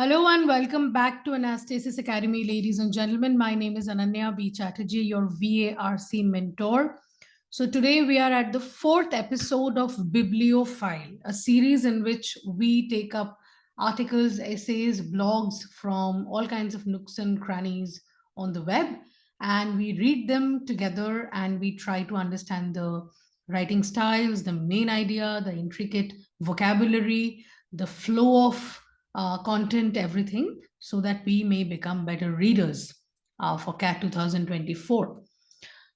Hello and welcome back to Anastasis Academy, ladies and gentlemen. My name is Ananya B. Chatterjee, your VARC mentor. So today we are at the fourth episode of Bibliophile, a series in which we take up articles, essays, blogs from all kinds of nooks and crannies on the web, and we read them together and we try to understand the writing styles, the main idea, the intricate vocabulary, the flow of content, everything, so that we may become better readers for CAT 2024.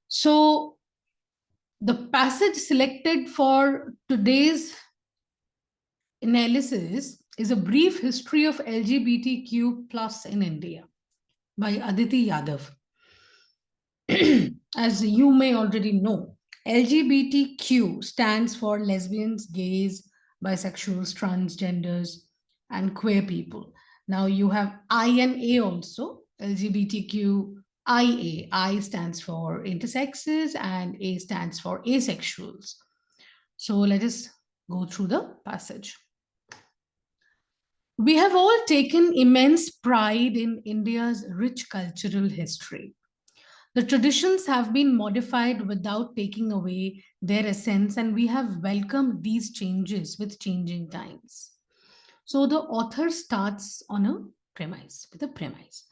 So, the passage selected for today's analysis is a brief history of LGBTQ plus in India by Aditi Yadav. As you may already know, LGBTQ stands for lesbians, gays, bisexuals, transgenders, and queer people. Now you have I and A also, LGBTQIA. I stands for intersexes and A stands for asexuals. So let us go through the passage. We have all taken immense pride in India's rich cultural history. The traditions have been modified without taking away their essence, and we have welcomed these changes with changing times. So the author starts on a premise, with a premise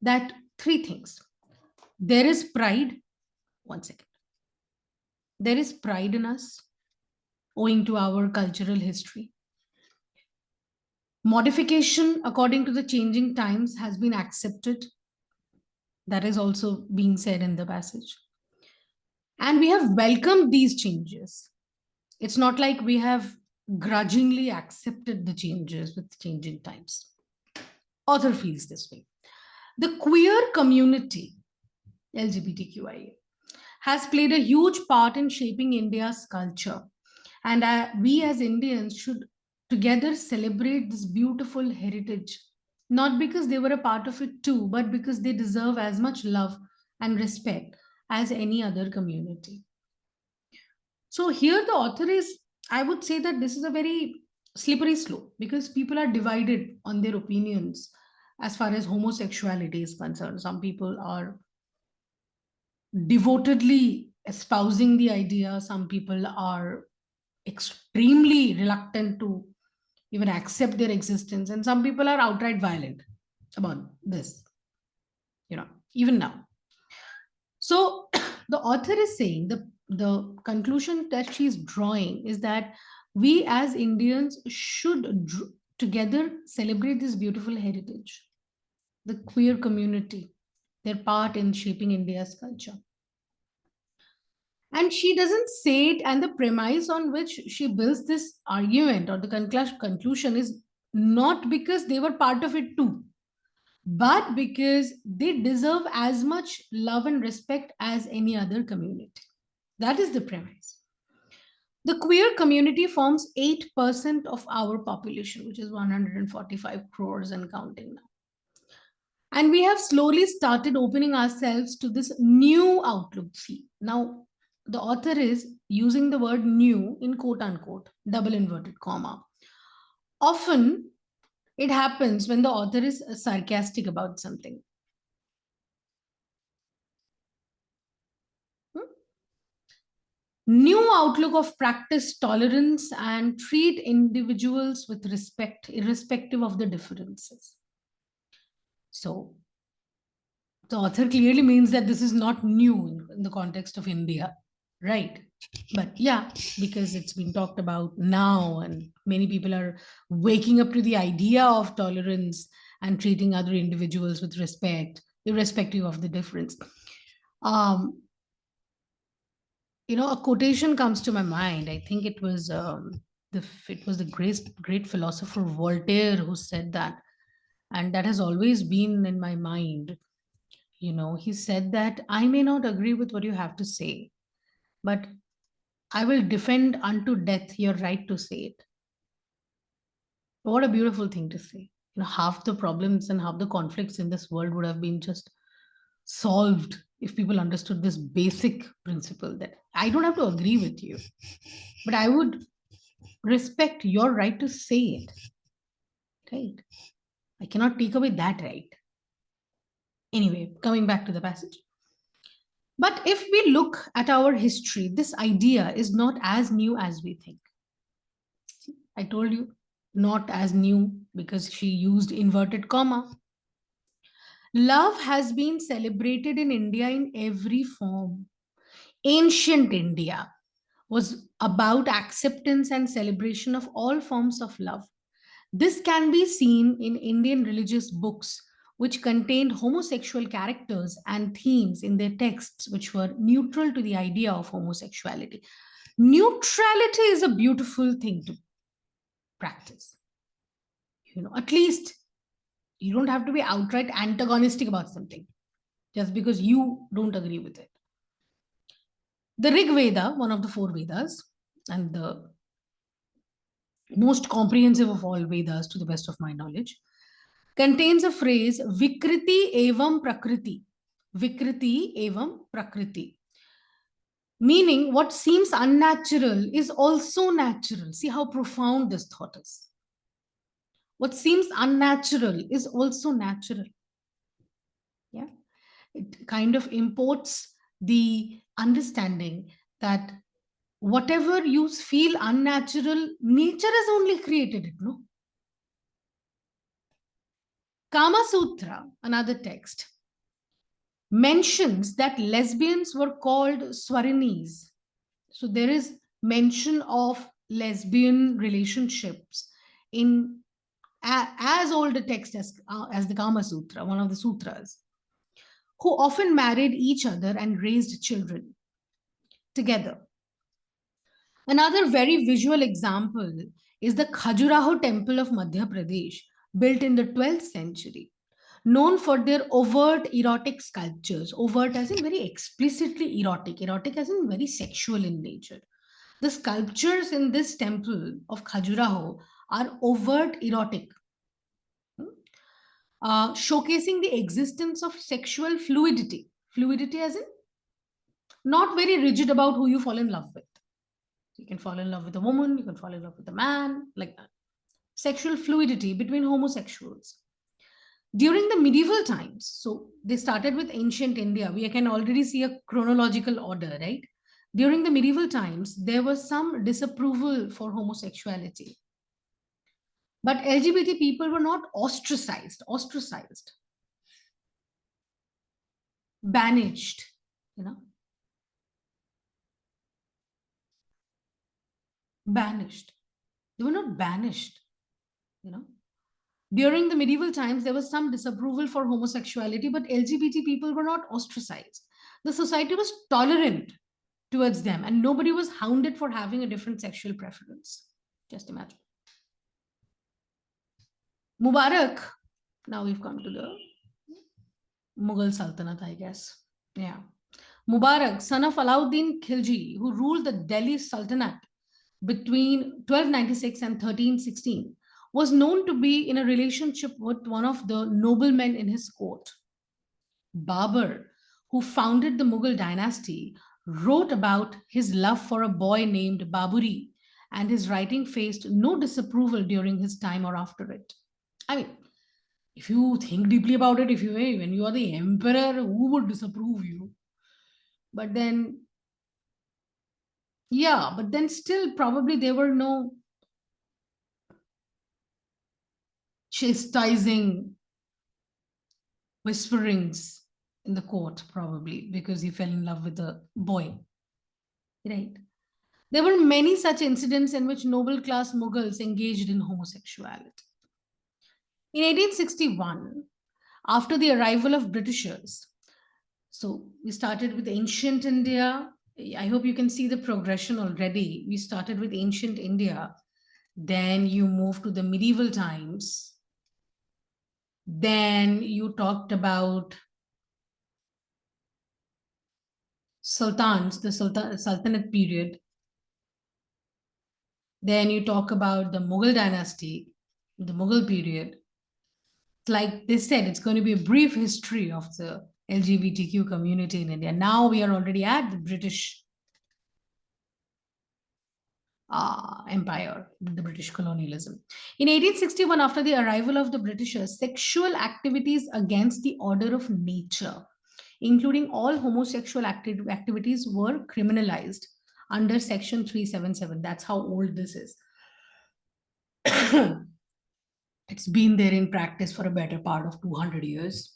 that three things. There is pride. One second. There is pride in us owing to our cultural history. Modification according to the changing times has been accepted. That is also being said in the passage. And we have welcomed these changes. It's not like we have grudgingly accepted the changes with changing times. Author feels this way. The queer community, LGBTQIA, has played a huge part in shaping India's culture. And we as Indians should together celebrate this beautiful heritage, not because they were a part of it too, but because they deserve as much love and respect as any other community. So here the author is, I would say that this is a very slippery slope because people are divided on their opinions as far as homosexuality is concerned. Some people are devotedly espousing the idea, some people are extremely reluctant to even accept their existence, and some people are outright violent about this, even now. So the author is saying the conclusion that she's drawing is that we as Indians should together celebrate this beautiful heritage, the queer community, their part in shaping India's culture. And she doesn't say it, and the premise on which she builds this argument or the conclusion is not because they were part of it too, but because they deserve as much love and respect as any other community. That is the premise. The queer community forms 8% of our population, which is 145 crores and counting now. And we have slowly started opening ourselves to this new outlook. See, now the author is using the word new in quote unquote, double inverted comma. Often it happens when the author is sarcastic about something. New outlook of practice tolerance and treat individuals with respect, irrespective of the differences. So, the author clearly means that this is not new in the context of India, right? But yeah, because it's been talked about now, and many people are waking up to the idea of tolerance and treating other individuals with respect, irrespective of the difference. A quotation comes to my mind. I think it was the great philosopher Voltaire who said that, and that has always been in my mind. He said that I may not agree with what you have to say, but I will defend unto death your right to say it. What a beautiful thing to say. Half the problems and half the conflicts in this world would have been just solved if people understood this basic principle that I don't have to agree with you, but I would respect your right to say it. Right? I cannot take away that right. Anyway, coming back to the passage. But if we look at our history, this idea is not as new as we think. See, I told you, not as new because she used inverted comma. Love has been celebrated in India in every form. Ancient India was about acceptance and celebration of all forms of love. This can be seen in Indian religious books, which contained homosexual characters and themes in their texts, which were neutral to the idea of homosexuality. Neutrality is a beautiful thing to practice. At least you don't have to be outright antagonistic about something just because you don't agree with it. The Rig Veda, one of the four Vedas, and the most comprehensive of all Vedas to the best of my knowledge, contains a phrase Vikriti evam prakriti. Vikriti evam prakriti. Meaning, what seems unnatural is also natural. See how profound this thought is. What seems unnatural is also natural. Yeah. It kind of imports the understanding that whatever you feel unnatural, nature has only created it, no? Kama Sutra, another text, mentions that lesbians were called swarinis. So there is mention of lesbian relationships in as old a text as the Kama Sutra, one of the sutras, who often married each other and raised children together. Another very visual example is the Khajuraho temple of Madhya Pradesh, built in the 12th century, known for their overt erotic sculptures. Overt as in very explicitly erotic, erotic as in very sexual in nature. The sculptures in this temple of Khajuraho are overt erotic, showcasing the existence of sexual fluidity. Fluidity as in not very rigid about who you fall in love with. You can fall in love with a woman, you can fall in love with a man, like that. Sexual fluidity between homosexuals. During the medieval times, so they started with ancient India, we can already see a chronological order, right? During the medieval times, there was some disapproval for homosexuality. But LGBT people were not ostracized, banished, you know, banished. They were not banished, you know. During the medieval times, there was some disapproval for homosexuality, but LGBT people were not ostracized. The society was tolerant towards them, and nobody was hounded for having a different sexual preference. Just imagine. Mubarak, now we've come to the Mughal Sultanate, I guess. Yeah. Mubarak, son of Alauddin Khilji, who ruled the Delhi Sultanate between 1296 and 1316, was known to be in a relationship with one of the noblemen in his court. Babur, who founded the Mughal dynasty, wrote about his love for a boy named Baburi, and his writing faced no disapproval during his time or after it. I mean, if you think deeply about it, when you are the emperor, who would disapprove you? But then, yeah, but then still, probably there were no chastising whisperings in the court, probably because he fell in love with a boy, right? There were many such incidents in which noble class Mughals engaged in homosexuality. In 1861, after the arrival of Britishers, so we started with ancient India. I hope you can see the progression already. We started with ancient India, then you move to the medieval times, then you talked about sultans, the Sultanate period. Then you talk about the Mughal dynasty, the Mughal period. Like they said, it's going to be a brief history of the LGBTQ community in India. Now we are already at the British empire, the British colonialism. In 1861, after the arrival of the Britishers, sexual activities against the order of nature, including all homosexual activities, were criminalized under Section 377. That's how old this is. It's been there in practice for a better part of 200 years.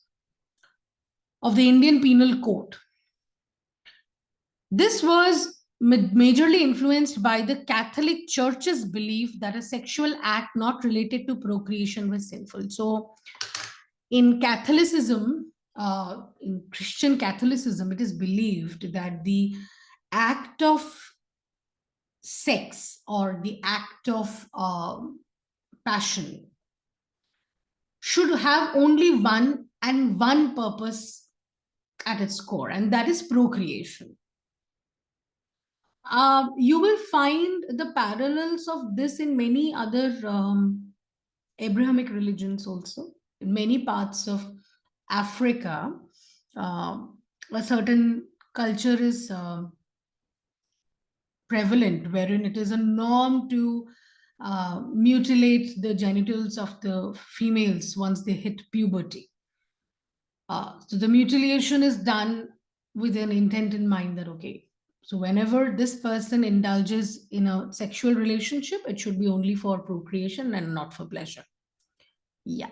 Of the Indian Penal Code. This was majorly influenced by the Catholic Church's belief that a sexual act not related to procreation was sinful. So, in Catholicism, in Christian Catholicism, it is believed that the act of sex or the act of passion should have only one and one purpose at its core, and that is procreation. You will find the parallels of this in many other Abrahamic religions also. In many parts of Africa, a certain culture is prevalent, wherein it is a norm to mutilate the genitals of the females once they hit puberty. So the mutilation is done with an intent in mind that, okay, so whenever this person indulges in a sexual relationship, it should be only for procreation and not for pleasure. Yeah.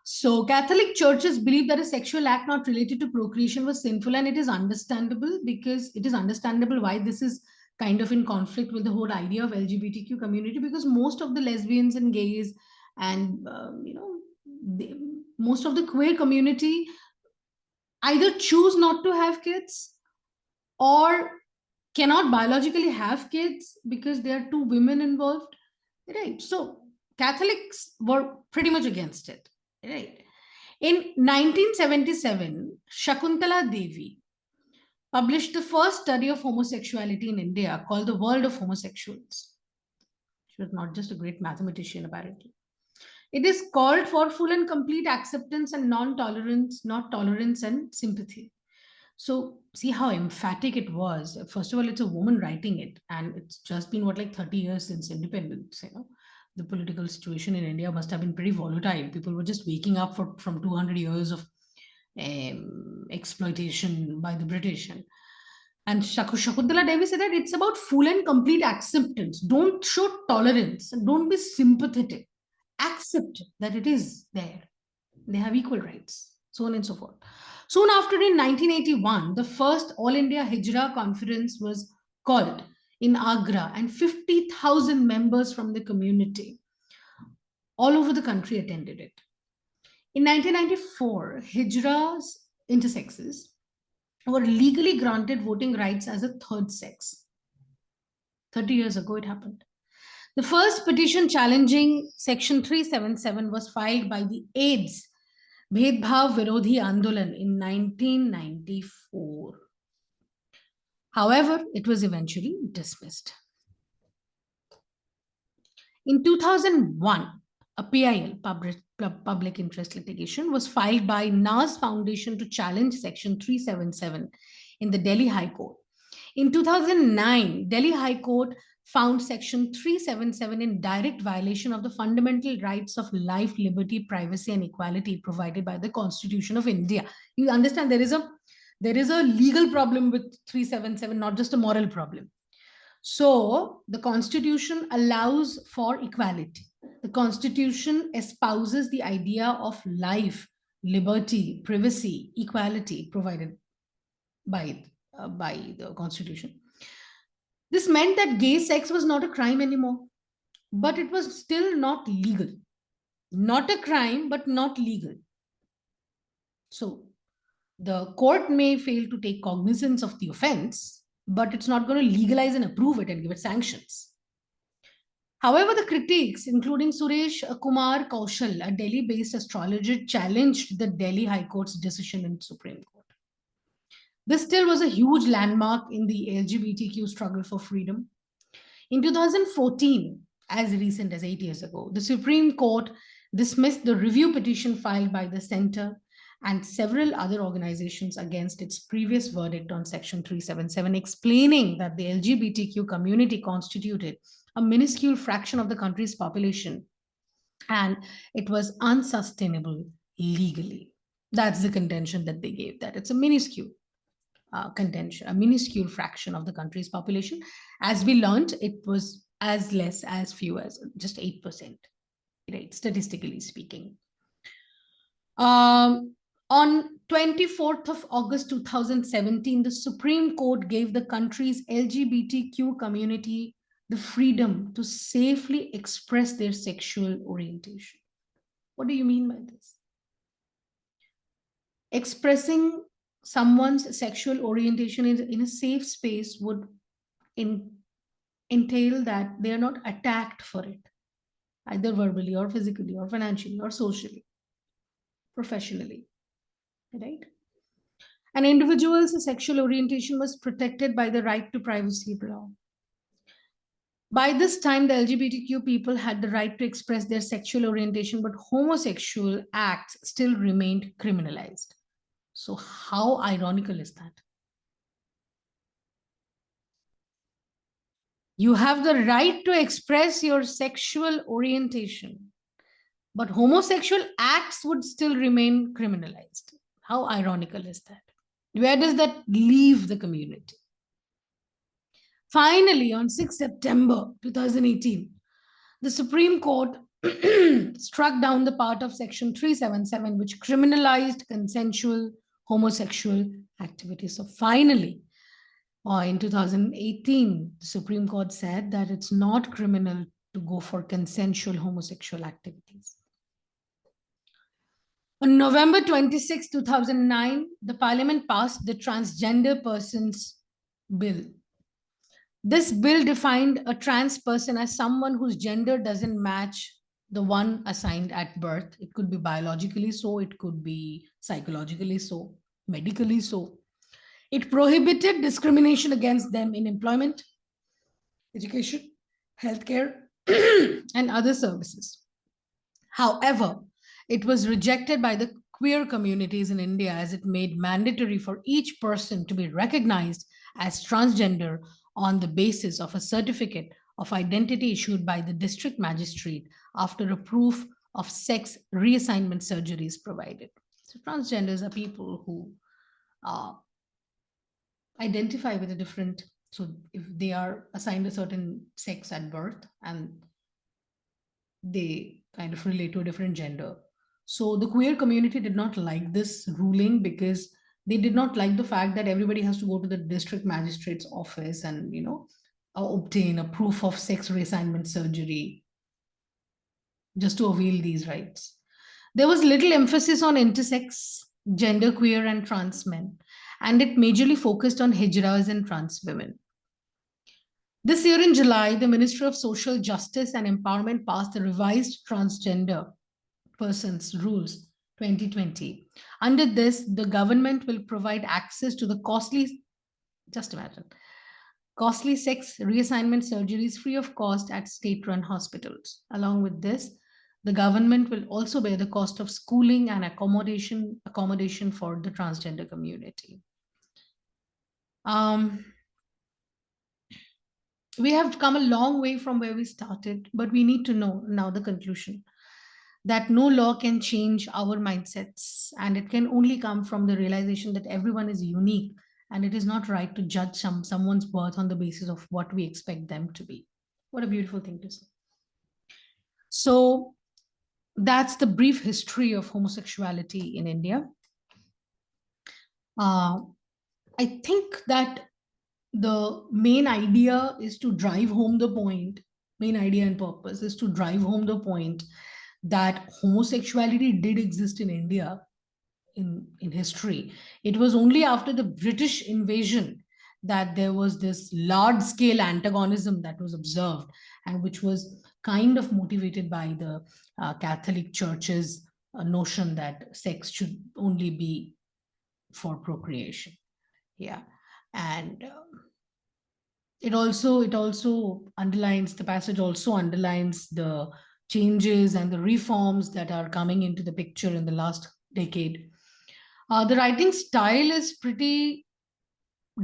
So Catholic churches believe that a sexual act not related to procreation was sinful, and it is understandable because it is understandable why this is kind of in conflict with the whole idea of LGBTQ community, because most of the lesbians and gays and most of the queer community either choose not to have kids or cannot biologically have kids because there are two women involved, right? So Catholics were pretty much against it, right? In 1977, Shakuntala Devi published the first study of homosexuality in India called The World of Homosexuals. She was not just a great mathematician, apparently. It is called for full and complete acceptance and non-tolerance, not tolerance and sympathy. So see how emphatic it was. First of all, it's a woman writing it, and it's just been like 30 years since independence. The political situation in India must have been pretty volatile. People were just waking up from 200 years of exploitation by the British. And Shakuntala Devi said that it's about full and complete acceptance. Don't show tolerance and don't be sympathetic. Accept that it is there. They have equal rights, so on and so forth. Soon after, in 1981, the first All India Hijra conference was called in Agra, and 50,000 members from the community all over the country attended it. In 1994, Hijras, intersexes, were legally granted voting rights as a third sex. 30 years ago, it happened. The first petition challenging Section 377 was filed by the AIDS Bhedbhav Virodhi Andolan in 1994. However, it was eventually dismissed. In 2001, a PIL, public interest litigation, was filed by NAS Foundation to challenge Section 377 in the Delhi High Court. In 2009, Delhi High Court found Section 377 in direct violation of the fundamental rights of life, liberty, privacy, and equality provided by the Constitution of India. You understand there is a legal problem with 377, not just a moral problem. So the Constitution allows for equality. The Constitution espouses the idea of life, liberty, privacy, equality provided by the Constitution. This meant that gay sex was not a crime anymore, but it was still not legal. Not a crime, but not legal. So the court may fail to take cognizance of the offense, but it's not going to legalize and approve it and give it sanctions. However, the critics, including Suresh Kumar Kaushal, a Delhi-based astrologer, challenged the Delhi High Court's decision in Supreme Court. This still was a huge landmark in the LGBTQ struggle for freedom. In 2014, as recent as 8 years ago, the Supreme Court dismissed the review petition filed by the Center and several other organizations against its previous verdict on Section 377, explaining that the LGBTQ community constituted a minuscule fraction of the country's population and it was unsustainable legally. That's the contention that they gave, that it's a minuscule contention, a minuscule fraction of the country's population. As we learned, it was as less as few as just 8%, right? Statistically speaking. On 24th of August 2017, the Supreme Court gave the country's LGBTQ community the freedom to safely express their sexual orientation. What do you mean by this? Expressing someone's sexual orientation in a safe space would entail that they are not attacked for it, either verbally or physically or financially or socially, professionally, right? An individual's sexual orientation was protected by the right to privacy law. By this time, the LGBTQ people had the right to express their sexual orientation, but homosexual acts still remained criminalized. So, how ironical is that? You have the right to express your sexual orientation, but homosexual acts would still remain criminalized. How ironical is that? Where does that leave the community? Finally, on 6 September 2018, the Supreme Court struck down the part of Section 377 which criminalized consensual homosexual activity. So finally, in 2018, the Supreme Court said that it's not criminal to go for consensual homosexual activities. On November 26, 2009, the Parliament passed the Transgender Persons Bill. This bill defined a trans person as someone whose gender doesn't match the one assigned at birth. It could be biologically so, it could be psychologically so, medically so. It prohibited discrimination against them in employment, education, healthcare, and other services. However, it was rejected by the queer communities in India as it made mandatory for each person to be recognized as transgender on the basis of a certificate of identity issued by the district magistrate after a proof of sex reassignment surgery is provided. So transgenders are people who identify with a different, so if they are assigned a certain sex at birth and they kind of relate to a different gender. So the queer community did not like this ruling because they did not like the fact that everybody has to go to the district magistrate's office and, obtain a proof of sex reassignment surgery just to avail these rights. There was little emphasis on intersex, genderqueer, and trans men, and it majorly focused on hijras and trans women. This year in July, the Ministry of Social Justice and Empowerment passed the revised Transgender Persons Rules 2020. Under this, the government will provide access to the costly, just imagine, costly sex reassignment surgeries free of cost at state-run hospitals. Along with this, the government will also bear the cost of schooling and accommodation for the transgender community. We have come a long way from where we started, but we need to know now the conclusion that no law can change our mindsets, and it can only come from the realization that everyone is unique and it is not right to judge someone's worth on the basis of what we expect them to be. What a beautiful thing to say. So that's the brief history of homosexuality in India. I think that the main idea is to drive home the point, main idea and purpose is to drive home the point that homosexuality did exist in India in history. It was only after the British invasion that there was this large-scale antagonism that was observed and which was kind of motivated by the Catholic Church's notion that sex should only be for procreation. Yeah. And it also underlines, the passage also underlines the changes and the reforms that are coming into the picture in the last decade. The writing style is pretty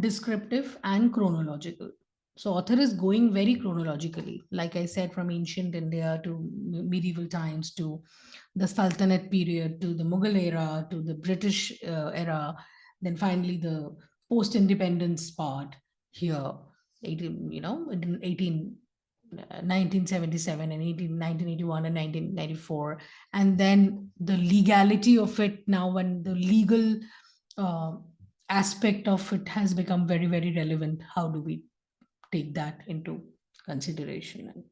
descriptive and chronological. So author is going very chronologically, like I said, from ancient India to medieval times to the Sultanate period to the Mughal era to the British era, then finally the post-independence part here, 18, in 1977 and 1981 and 1994, and then the legality of it now when the legal uh, aspect of it has become very, very relevant. How do we take that into consideration? And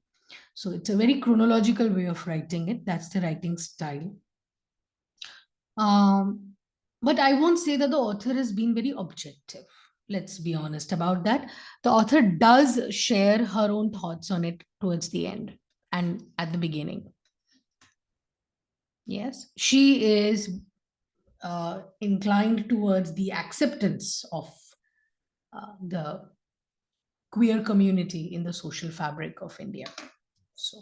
so it's a very chronological way of writing it. That's the writing style. Um, but I won't say that the author has been very objective. Let's be honest about that. The author does share her own thoughts on it towards the end and at the beginning. Yes, she is inclined towards the acceptance of the queer community in the social fabric of India. So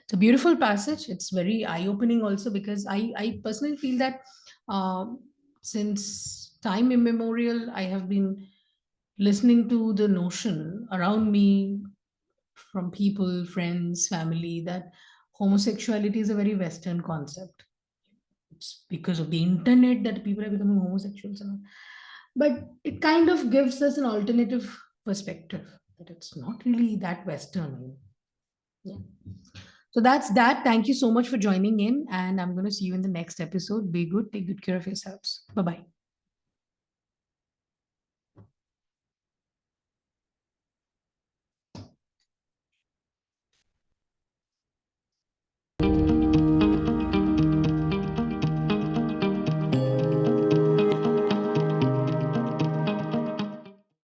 it's a beautiful passage. It's very eye-opening also because I personally feel that since time immemorial, I have been listening to the notion around me from people, friends, family that homosexuality is a very Western concept. It's because of the internet that people are becoming homosexuals and all. But it kind of gives us an alternative perspective that it's not really that Western. Yeah. So that's that. Thank you so much for joining in, and I'm going to see you in the next episode. Be good, take good care of yourselves. Bye bye.